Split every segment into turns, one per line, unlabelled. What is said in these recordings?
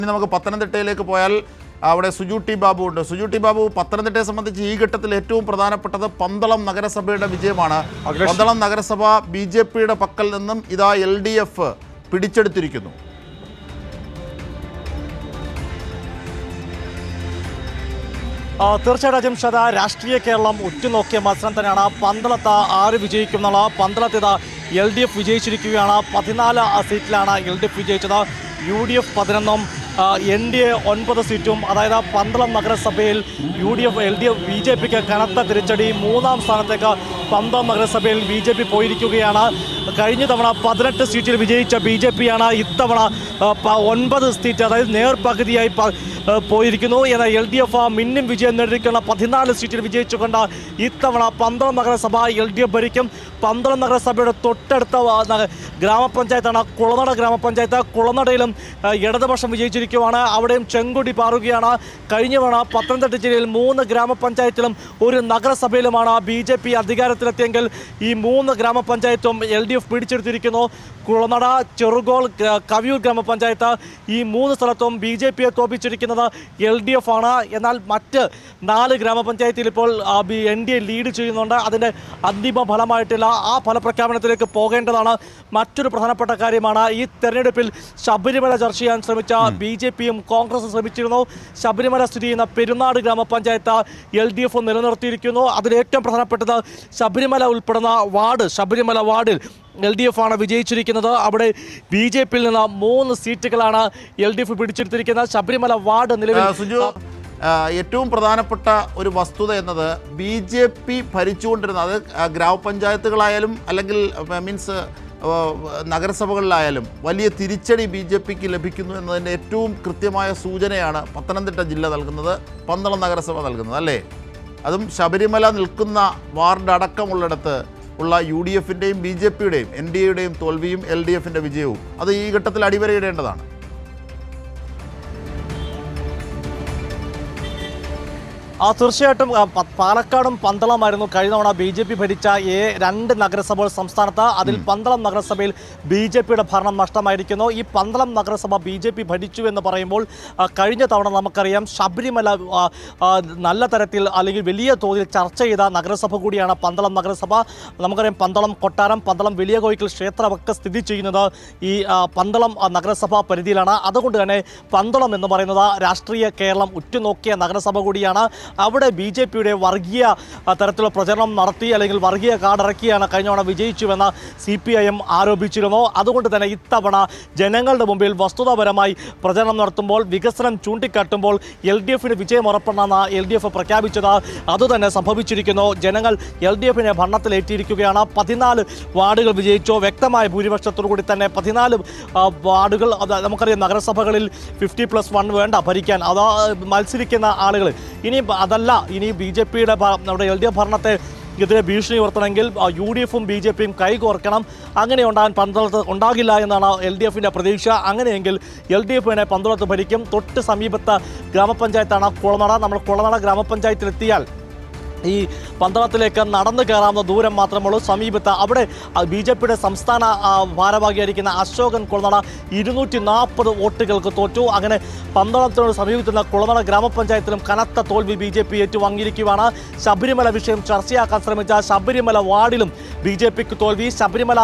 ഇനി നമുക്ക് പത്തനംതിട്ടയിലേക്ക് പോയാൽ അവിടെ സുജു ടി ബാബു ഉണ്ട്. സുജു ടി ബാബു, പത്തനംതിട്ടയെ സംബന്ധിച്ച് ഈ ഘട്ടത്തിൽ ഏറ്റവും പ്രധാനപ്പെട്ടത് പന്തളം നഗരസഭയുടെ വിജയമാണ്. പന്തളം നഗരസഭ BJPയുടെ പക്കൽ നിന്നും ഇതാ LDF പിടിച്ചെടുത്തിരിക്കുന്നു.
തീർച്ചയായിട്ടും ഷത, രാഷ്ട്രീയ കേരളം ഉറ്റുനോക്കിയ മത്സരം തന്നെയാണ്. പന്തളത്ത് ആര് വിജയിക്കും പന്തളത്ത് ഇത് LDF വിജയിച്ചിരിക്കുകയാണ്. 14 സീറ്റിലാണ് LDF വിജയിച്ചത്. UDF 11, NDA 9 സീറ്റും. അതായത് പന്തളം നഗരസഭയിൽ UDF LDF BJPക്ക് കനത്ത തിരിച്ചടി. 3ാം സ്ഥാനത്തേക്ക് പന്തളം നഗരസഭയിൽ BJP പോയിരിക്കുകയാണ്. കഴിഞ്ഞ തവണ 18 സീറ്റിൽ വിജയിച്ച BJPയാണ് ഇത്തവണ 9 സീറ്റ്, അതായത് നേർപകുതിയായി പോയിരിക്കുന്നു. എന്നാൽ LDF മിന്നും വിജയം നേടിയിരിക്കുന്ന 14 സീറ്റിൽ വിജയിച്ചുകൊണ്ട് ഇത്തവണ പന്തളം നഗരസഭ LDF ഭരിക്കും. പന്തളം നഗരസഭയുടെ തൊട്ടടുത്ത ഗ്രാമപഞ്ചായത്താണ് കുളനട ഗ്രാമപഞ്ചായത്ത്. കുളനടയിലും ഇടതുപക്ഷം വിജയിച്ചിരിക്കുകയാണ്. അവിടെയും ചെങ്കൊടി പാറുകയാണ്. കഴിഞ്ഞ തവണ പത്തനംതിട്ട ജില്ലയിൽ 3 ഗ്രാമപഞ്ചായത്തിലും 1 നഗരസഭയിലുമാണ് BJP അധികാരത്തിലെത്തിയെങ്കിൽ ഈ 3 ഗ്രാമപഞ്ചായത്തും LDF പിടിച്ചെടുത്തിരിക്കുന്നു. കുളനട, ചെറുകോൾ, കവിയൂർ ഗ്രാമപഞ്ചായത്ത്, ഈ 3 സ്ഥലത്തും BJPയെ തോൽപ്പിച്ചിരിക്കുന്നത് LDF ആണ്. എന്നാൽ മറ്റ് 4 ഗ്രാമപഞ്ചായത്തിൽ ഇപ്പോൾ NDA ലീഡ് ചെയ്യുന്നുണ്ട്. അതിൻ്റെ അന്തിമ ഫലമായിട്ടില്ല. ആ ഫലപ്രഖ്യാപനത്തിലേക്ക് പോകേണ്ടതാണ്. മറ്റൊരു പ്രധാനപ്പെട്ട കാര്യമാണ്, ഈ തെരഞ്ഞെടുപ്പിൽ ശബരിമല ചർച്ച ചെയ്യാൻ ശ്രമിച്ച BJPയും കോൺഗ്രസും ശ്രമിച്ചിരുന്നു. ശബരിമല സ്ഥിതി ചെയ്യുന്ന പെരുന്നാട് ഗ്രാമപഞ്ചായത്ത് LDF നിലനിർത്തിയിരിക്കുന്നു. അതിലേറ്റവും പ്രധാനപ്പെട്ടത് ശബരിമല ഉൾപ്പെടുന്ന വാർഡ്, ശബരിമല വാർഡിൽ LDF ആണ് വിജയിച്ചിരിക്കുന്നത്. അവിടെ BJPയിൽ നിന്ന് 3 സീറ്റുകളാണ് LDF പിടിച്ചെടുത്തിരിക്കുന്നത്. ശബരിമല വാർഡ് നിലവിൽ
ഏറ്റവും പ്രധാനപ്പെട്ട ഒരു വസ്തുത എന്നത് BJP ഭരിച്ചുകൊണ്ടിരുന്ന, അത് ഗ്രാമപഞ്ചായത്തുകളായാലും അല്ലെങ്കിൽ മീൻസ് നഗരസഭകളിലായാലും വലിയ തിരിച്ചടി BJPക്ക് ലഭിക്കുന്നു എന്നതിൻ്റെ ഏറ്റവും കൃത്യമായ സൂചനയാണ് പത്തനംതിട്ട ജില്ല നൽകുന്നത്, പന്തളം നഗരസഭ നൽകുന്നത്, അല്ലേ? അതും ശബരിമല നിൽക്കുന്ന വാർഡ് അടക്കമുള്ളിടത്ത് ഉള്ള UDFൻ്റെയും BJPയുടെയും NDAയുടെയും തോൽവിയും LDFൻ്റെ വിജയവും അത് ഈ ഘട്ടത്തിൽ അടിവരയിടേണ്ടതാണ്.
തീർച്ചയായിട്ടും പാലക്കാടും പന്തളമായിരുന്നു കഴിഞ്ഞ തവണ BJP ഭരിച്ച 2 നഗരസഭകൾ സംസ്ഥാനത്ത്. അതിൽ പന്തളം നഗരസഭയിൽ BJPയുടെ ഭരണം നഷ്ടമായിരിക്കുന്നു. ഈ പന്തളം നഗരസഭ BJP ഭരിച്ചു എന്ന് പറയുമ്പോൾ കഴിഞ്ഞ തവണ നമുക്കറിയാം ശബരിമല നല്ല തരത്തിൽ അല്ലെങ്കിൽ വലിയ തോതിൽ ചർച്ച ചെയ്ത നഗരസഭ കൂടിയാണ് പന്തളം നഗരസഭ. നമുക്കറിയാം പന്തളം കൊട്ടാരം, പന്തളം വലിയ കോയിക്കൽ ക്ഷേത്രമൊക്കെ സ്ഥിതി ചെയ്യുന്നത് ഈ പന്തളം നഗരസഭ പരിധിയിലാണ്. അതുകൊണ്ട് തന്നെ പന്തളം എന്ന് പറയുന്നത് രാഷ്ട്രീയ കേരളം ഉറ്റുനോക്കിയ നഗരസഭ കൂടിയാണ്. അവിടെ BJPയുടെ വർഗീയ തരത്തിലുള്ള പ്രചരണം നടത്തി അല്ലെങ്കിൽ വർഗീയ കാർഡിറക്കിയാണ് കഴിഞ്ഞ തവണ വിജയിച്ചുവെന്ന് CPIM ആരോപിച്ചിരുന്നു. അതുകൊണ്ട് തന്നെ ഇത്തവണ ജനങ്ങളുടെ മുമ്പിൽ വസ്തുതാപരമായി പ്രചരണം നടത്തുമ്പോൾ, വികസനം ചൂണ്ടിക്കാട്ടുമ്പോൾ LDFന് വിജയം ഉറപ്പെടാമെന്ന് LDF പ്രഖ്യാപിച്ചത് അതുതന്നെ സംഭവിച്ചിരിക്കുന്നു. ജനങ്ങൾ LDFനെ ഭരണത്തിലേറ്റിയിരിക്കുകയാണ്. 14 വാർഡുകൾ വിജയിച്ചു. വ്യക്തമായ ഭൂരിപക്ഷത്തോടു കൂടി തന്നെ 14 വാർഡുകൾ. നമുക്കറിയാം നഗരസഭകളിൽ 50+1 വേണ്ട ഭരിക്കാൻ, അത് മത്സരിക്കുന്ന ആളുകൾ. ഇനി അതല്ല, ഇനി BJPയുടെ നമ്മുടെ LDF ഭരണത്തെ ഇതിനെ ഭീഷണി ഉയർത്തണമെങ്കിൽ UDFും BJPയും കൈകോർക്കണം. അങ്ങനെ പന്തളത്ത് ഉണ്ടാകില്ല എന്നാണ് LDFൻ്റെ പ്രതീക്ഷ. അങ്ങനെയെങ്കിൽ LDFനെ പന്തളത്ത് ഭരിക്കും. തൊട്ട് സമീപത്ത് ഗ്രാമപഞ്ചായത്താണ് കുളനട. നമ്മൾ കുളനട ഗ്രാമപഞ്ചായത്തിലെത്തിയാൽ ഈ പന്തളത്തിലേക്ക് നടന്നു കയറാവുന്ന ദൂരം മാത്രമുള്ളൂ. സമീപത്ത് അവിടെ BJPയുടെ സംസ്ഥാന ഭാരവാഹിയായിരിക്കുന്ന അശോകൻ കുളനട 240 വോട്ടുകൾക്ക് തോറ്റു. അങ്ങനെ പന്തളത്തിനോട് സമീപിക്കുന്ന കുളനട ഗ്രാമപഞ്ചായത്തിലും കനത്ത തോൽവി BJP ഏറ്റുവാങ്ങിയിരിക്കുകയാണ്. ശബരിമല വിഷയം ചർച്ചയാക്കാൻ ശ്രമിച്ച ശബരിമല വാർഡിലും BJPക്ക് തോൽവി. ശബരിമല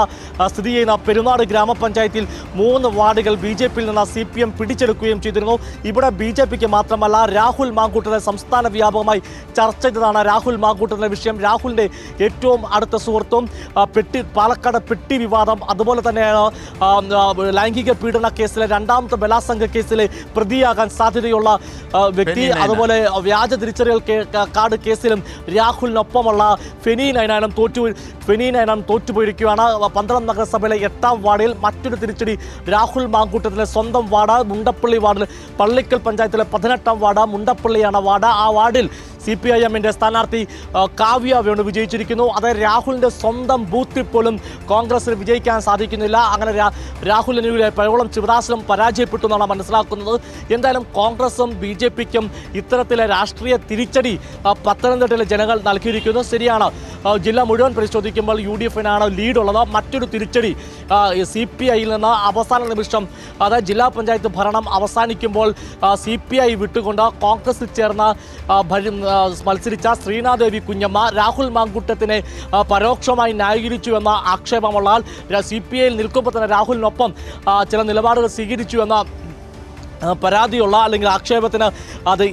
സ്ഥിതി ചെയ്യുന്ന പെരുന്നാട് ഗ്രാമപഞ്ചായത്തിൽ 3 വാർഡുകൾ BJPയിൽ നിന്ന് CPM പിടിച്ചെടുക്കുകയും ചെയ്തിരുന്നു. ഇവിടെ BJPക്ക് മാത്രമല്ല രാഹുൽ മാങ്കൂട്ടത്തെ സംസ്ഥാന വ്യാപകമായി ചർച്ച ചെയ്തതാണ് രാഹുൽ മാങ്കൂട്ടത്തിൻ്റെ വിഷയം. രാഹുലിൻ്റെ ഏറ്റവും അടുത്ത സുഹൃത്തും പാലക്കാട് പെട്ടി വിവാദം, അതുപോലെ തന്നെയാണ് ലൈംഗിക പീഡന കേസിലെ 2ാമത്തെ ബലാത്സംഗ കേസിലെ പ്രതിയാകാൻ സാധ്യതയുള്ള വ്യക്തി. അതുപോലെ വ്യാജ തിരിച്ചറിയൽ കാർഡ് കേസിലും രാഹുലിനൊപ്പമുള്ള ഫെനി നൈനാനും തോറ്റുപോയിരിക്കുകയാണ്. പന്തളം നഗരസഭയിലെ 8ാം വാർഡിൽ മറ്റൊരു തിരിച്ചടി രാഹുൽ മാങ്കൂട്ടത്തിലെ സ്വന്തം വാർഡ് മുണ്ടപ്പള്ളി വാർഡിൽ, പള്ളിക്കൽ പഞ്ചായത്തിലെ 18ാം വാർഡ് മുണ്ടപ്പള്ളിയാണ് വാർഡ്. ആ വാർഡിൽ CPIM-ന്റെ സ്ഥാനാർത്ഥി കാവ്യ വേണു വിജയിച്ചിരിക്കുന്നു. അതായത് രാഹുലിന്റെ സ്വന്തം ബൂത്തിൽ പോലും കോൺഗ്രസിന് വിജയിക്കാൻ സാധിക്കുന്നില്ല. അങ്ങനെ രാഹുലിനെ പയോളം ശിവദാസിലും പരാജയപ്പെട്ടു എന്നാണ് മനസ്സിലാക്കുന്നത്. എന്തായാലും കോൺഗ്രസും BJP-ക്കും ഇത്തരത്തിലെ രാഷ്ട്രീയ തിരിച്ചടി പത്തനംതിട്ടയിലെ ജനങ്ങൾ നൽകിയിരിക്കുന്നു. ശരിയാണ്, ജില്ല മുഴുവൻ പരിശോധിക്കുമ്പോൾ UDF-നാണ് ലീഡുള്ളത്. മറ്റൊരു തിരിച്ചടി CPI-യിൽ നിന്ന് അവസാന നിമിഷം, അതായത് ജില്ലാ പഞ്ചായത്ത് ഭരണം അവസാനിക്കുമ്പോൾ CPI വിട്ടുകൊണ്ട് കോൺഗ്രസിൽ ചേർന്ന് മത്സരിച്ച ശ്രീനാദേവി കുഞ്ഞമ്മ രാഹുൽ മാങ്കൂട്ടത്തിനെ പരോക്ഷമായി ന്യായീകരിച്ചു എന്ന ആക്ഷേപമുള്ള CPI-യിൽ നിൽക്കുമ്പോൾ തന്നെ രാഹുലിനൊപ്പം ചില നിലപാടുകൾ സ്വീകരിച്ചു എന്ന പരാതിയുള്ള അല്ലെങ്കിൽ ആക്ഷേപത്തിന് അത്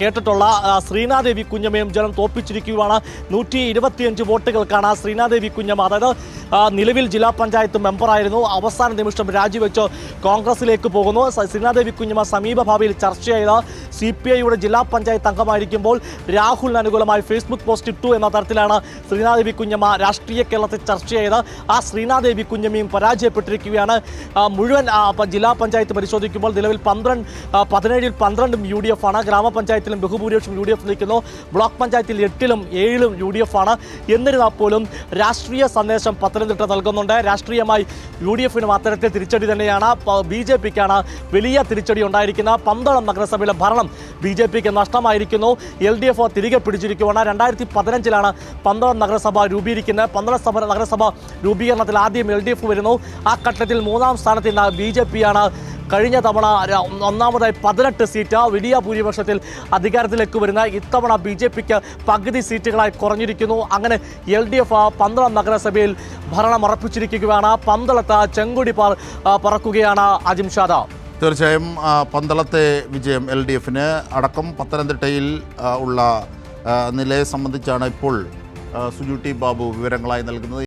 കേട്ടിട്ടുള്ള ശ്രീനാദേവി കുഞ്ഞമ്മയും ജനം തോൽപ്പിച്ചിരിക്കുകയാണ്. 125 വോട്ടുകൾക്കാണ് ശ്രീനാദേവി കുഞ്ഞമ്മ, അതായത് നിലവിൽ ജില്ലാ പഞ്ചായത്ത് മെമ്പറായിരുന്നു, അവസാന നിമിഷം രാജിവെച്ച് കോൺഗ്രസിലേക്ക് പോകുന്നു. ശ്രീനാദേവി കുഞ്ഞമ്മ സമീപ ഭാവിയിൽ ചർച്ച ചെയ്ത CPI-യുടെ ജില്ലാ പഞ്ചായത്ത് അംഗമായിരിക്കുമ്പോൾ രാഹുലിന് അനുകൂലമായി ഫേസ്ബുക്ക് പോസ്റ്റ് ഇട്ടു എന്ന തരത്തിലാണ് ശ്രീനാദേവി കുഞ്ഞമ്മ രാഷ്ട്രീയ കേരളത്തിൽ ചർച്ച ചെയ്ത് ആ ശ്രീനാദേവി കുഞ്ഞമ്മയും പരാജയപ്പെട്ടിരിക്കുകയാണ്. മുഴുവൻ ജില്ലാ പഞ്ചായത്ത് പരിശോധിക്കുമ്പോൾ നിലവിൽ 17-ൽ 12 UDF ആണ്. ഗ്രാമപഞ്ചായത്തിലും ബഹുഭൂരിപക്ഷം UDF നിൽക്കുന്നു. ബ്ലോക്ക് പഞ്ചായത്തിൽ 8-ലും 7-ലും UDF ആണ്. എന്നിരുന്നാൽ പോലും രാഷ്ട്രീയ സന്ദേശം പത്തനംതിട്ട നൽകുന്നുണ്ട്. രാഷ്ട്രീയമായി UDF-നും അത്തരത്തിൽ തിരിച്ചടി തന്നെയാണ്. BJP-ക്കാണ് വലിയ തിരിച്ചടി ഉണ്ടായിരിക്കുന്നത്. പന്തളം നഗരസഭയിലെ ഭരണം BJP-ക്ക് നഷ്ടമായിരിക്കുന്നു. LDF തിരികെ പിടിച്ചിരിക്കുകയാണ്. 2015-ലാണ് പന്തളം നഗരസഭ രൂപീകരിക്കുന്നത്. പന്തളം നഗരസഭ രൂപീകരണത്തിൽ ആദ്യം LDF വരുന്നു. ആ ഘട്ടത്തിൽ 3-ാം സ്ഥാനത്ത് നിന്ന് BJP-യാണ് കഴിഞ്ഞ തവണ ഒന്നാമതായി 18 സീറ്റ് വലിയ ഭൂരിപക്ഷത്തിൽ അധികാരത്തിലേക്ക് വരുന്ന ഇത്തവണ BJP-ക്ക് പകുതി സീറ്റുകളായി കുറഞ്ഞിരിക്കുന്നു. അങ്ങനെ LDF പന്തളം നഗരസഭയിൽ ഭരണം ഉറപ്പിച്ചിരിക്കുകയാണ്. പന്തളത്ത് ചെങ്കൊടി പറക്കുകയാണ് അജിംഷാദ.
തീർച്ചയായും പന്തളത്തെ വിജയം LDF-ന് അടക്കം പത്തനംതിട്ടയിൽ ഉള്ള നിലയെ സംബന്ധിച്ചാണ് ഇപ്പോൾ സുജു ടി ബാബു വിവരങ്ങളായി നൽകുന്നത്.